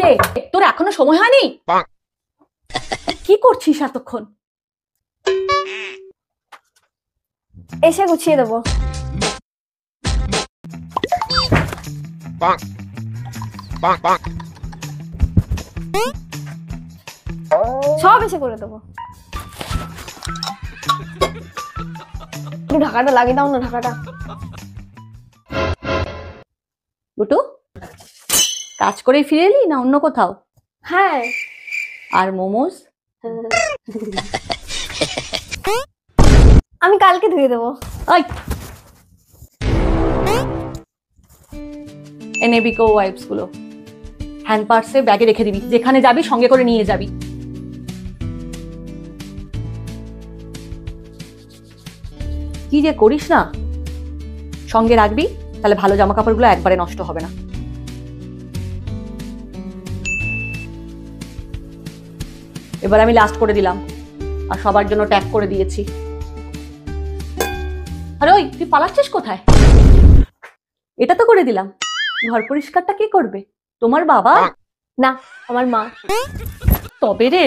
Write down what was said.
কিরে, তোর এখনো সময় হয়নি? কি করছিস এতক্ষণ? এসে গুছিয়ে দেবো। সব এসে করে দেবো। একটু ঢাকাটা লাগিয়ে দাও না, ঢাকাটা। গুটু, কাজ করে ফিরে এলি না অন্য কোথাও? হ্যাঁ। আর মোমোস? আমি কালকে ধুয়ে দেবো। আই, এনে বিকো ওয়াইপস গুলো হ্যান্ড পার্সে ব্যাগে রেখে দিবি, যেখানে যাবি সঙ্গে করে নিয়ে যাবি। কি যে করিস না, সঙ্গে রাখবি, তাহলে ভালো জামা কাপড়গুলো একবারে নষ্ট হবে না। এবার আমি লাস্ট করে দিলাম, আর সবার জন্য ট্যাগ করে দিয়েছি। আরে ওই, তুই পালাচ্ছিস কোথায়? এটা তো করে দিলাম। ঘর পরিষ্কারটা কে করবে? তোমার বাবা? না, আমার মা। তবে রে,